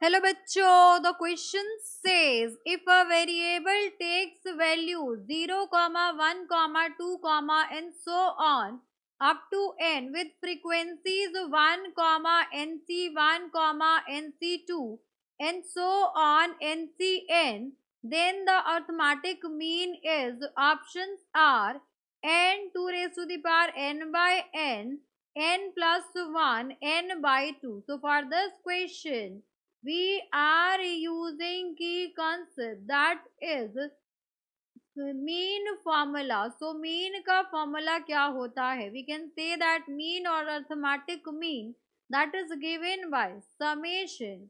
Hello बच्चों, the question says if a variable takes value 0, 1, 2, and so on up to n with frequencies 1, nc1, nc2 and so on ncn, then the arithmetic mean is options are n 2 raised to the power n by n plus 1, n by 2. So for this question we are using key concept that is mean formula. So mean का formula क्या होता है? We can say that mean or arithmetic mean that is given by summation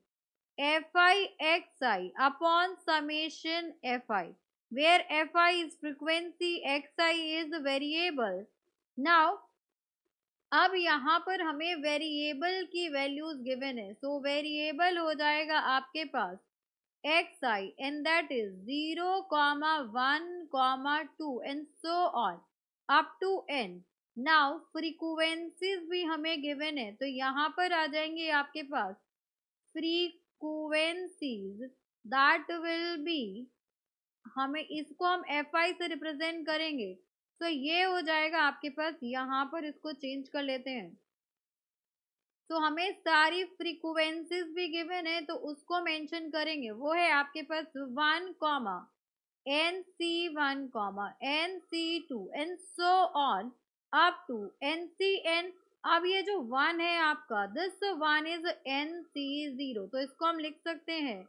fi xi upon summation fi, where fi is frequency, xi is variable. Now अब यहाँ पर हमें variable की values given है, सो वेरिएबल हो जाएगा आपके पास xi and that is 0, 1, 2 and so on up to n. Now frequencies भी हमें गिवन है, तो यहाँ पर आ जाएंगे आपके पास frequencies that will be, हमें इसको हम fi से रिप्रेजेंट करेंगे, तो ये हो जाएगा आपके पास, यहाँ पर इसको चेंज कर लेते हैं। तो हमें सारी फ्रीक्वेंसीज भी गिवन है, तो उसको मेंशन करेंगे। वो है आपके पास 1, nc1, nc2 and so on up to ncn। अब ये जो 1 है आपका, दिस 1 इज nc0, तो इसको हम लिख सकते हैं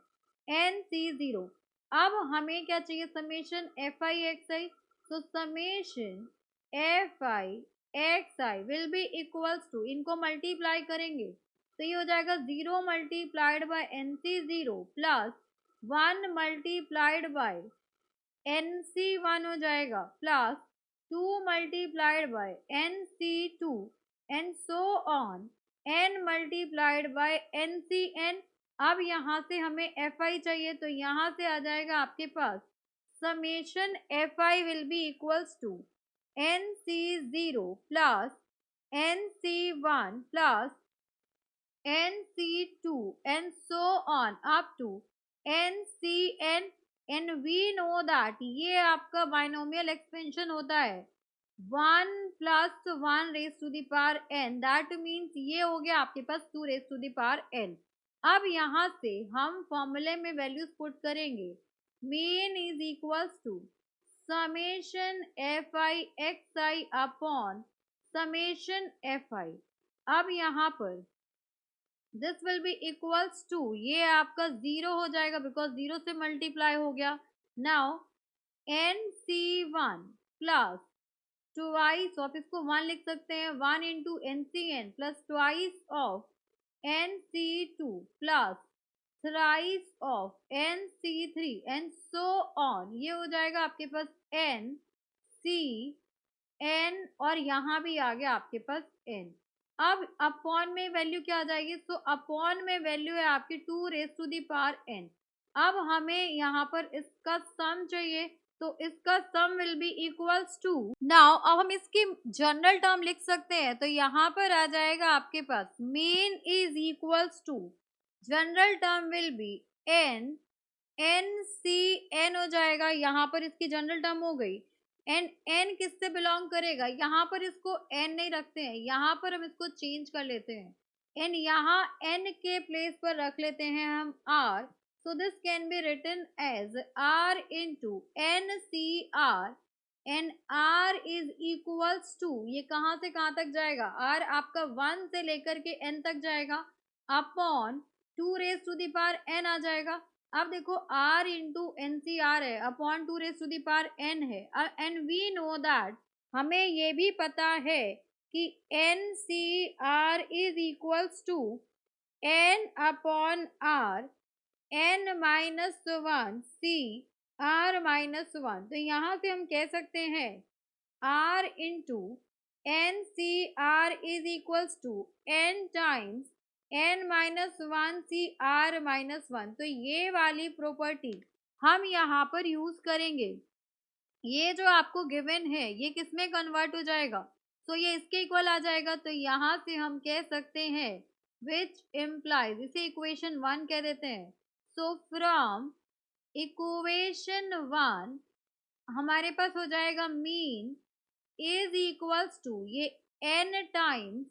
nc0। अब हमें क्या चाहिए? समेशन fi xi, तो summation fi xi will be equals to, इनको मल्टीप्लाई करेंगे तो ये हो जाएगा 0 multiplied by nc0 plus 1 multiplied by nc1 हो जाएगा plus 2 multiplied by nc2 and so on n multiplied by ncn। अब यहाँ से हमें fi चाहिए, तो यहाँ से आ जाएगा आपके पास summation fi will be equals to nc0 plus nc1 plus nc2 and so on up to ncn, and we know that ये आपका बाइनोमियल एक्सपेंशन होता है 1 plus 1 raised to the power n, that means ये हो गया आपके पास 2 raised to the power n। अब यहाँ से हम फॉर्मूले में वैल्यूज पुट करेंगे, mean is equals to summation fi xi upon summation fi। अब यहाँ पर this will be equals to, ये आपका 0 हो जाएगा बिकॉज 0 से मल्टीप्लाई हो गया। Now nc1 plus twice of, इसको 1 लिख सकते हैं, 1 into ncn plus twice of nc2 plus thrice of nc3 and so on, ये हो जाएगा आपके पास n c n और यहाँ भी आ गया आपके पास n। अब अपॉन में वैल्यू क्या आ जाएगी? सो अपॉन में वैल्यू है आपकी 2 raise to the power n। अब हमें यहाँ पर इसका सम चाहिए, तो इसका sum will be equals to, now अब हम इसकी जनरल टर्म लिख सकते हैं, तो यहाँ पर आ जाएगा आपके पास mean is equals to, general term will be n ncn हो जाएगा, यहाँ पर इसकी जनरल टर्म हो गई। एंड n किससे बिलोंग करेगा? यहाँ पर इसको n नहीं रखते हैं, यहाँ पर हम इसको चेंज कर लेते हैं एंड यहाँ n के प्लेस पर रख लेते हैं हम r। So this can be written as r into ncr and r is equals to, ये कहाँ से कहाँ तक जाएगा? r आपका 1 से लेकर के n तक जाएगा upon 2 raise to the power n आ जाएगा। अब देखो r into N C R है upon 2 raise to the power n है, एंड वी नो दैट, हमें ये भी पता है कि N C R is equals to n upon r n minus 1 C r minus 1। तो यहाँ से हम कह सकते हैं r into N C R is equals to n times n minus 1 C r minus 1। तो ये वाली प्रॉपर्टी हम यहाँ पर यूज करेंगे। ये जो आपको गिवन है ये किस में कन्वर्ट हो जाएगा? तो ये इसके इक्वल आ जाएगा, तो यहाँ से हम कह सकते हैं विच इम्प्लाइज, इसे इक्वेशन 1 कह देते हैं. सो फ्रॉम इक्वेशन 1 हमारे पास हो जाएगा मीन इज इक्वल्स टू ये n times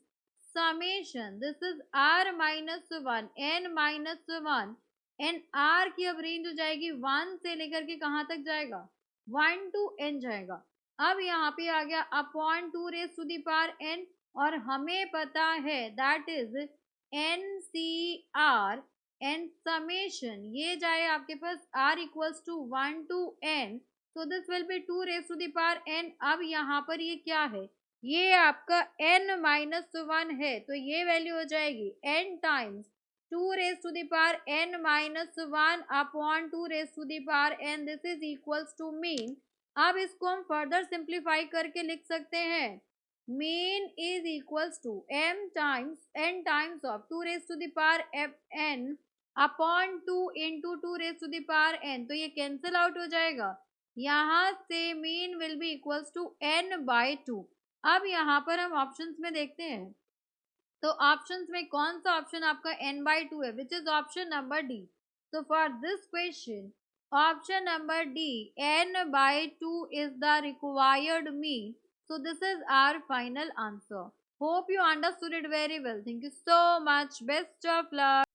summation, this is r minus one, n minus one, n r की अब रेंज हो जाएगी 1 से लेकर के कहाँ तक जाएगा, 1 टू n जाएगा. अब यहाँ पे आ गया upon 2 raise to the power n, और हमें पता है that is n C r, and summation ये जाए आपके पास r equals to 1 to n, so this will be 2 raise to the power n. अब यहाँ पर ये क्या है, ये आपका n माइनस वन है, तो ये वैल्यू हो जाएगी n times 2 raise to the power n minus one upon 2 raise to the power n, this is equals to mean. अब इसको हम फर्दर सिंप्लीफाई करके लिख सकते हैं, mean is equals to m times n times of 2 raise to the power n upon 2 into 2 raise to the power n, तो ये cancel out हो जाएगा. यहाँ से mean will be equals to n by 2. अब यहाँ पर हम ऑप्शंस में देखते हैं, तो ऑप्शंस में कौन सा ऑप्शन आपका n बाई 2 है, which is option number D. So for this question, option number D, n by 2 is the required mean. So this is our final answer. Hope you understood it very well. Thank you so much. Best of luck.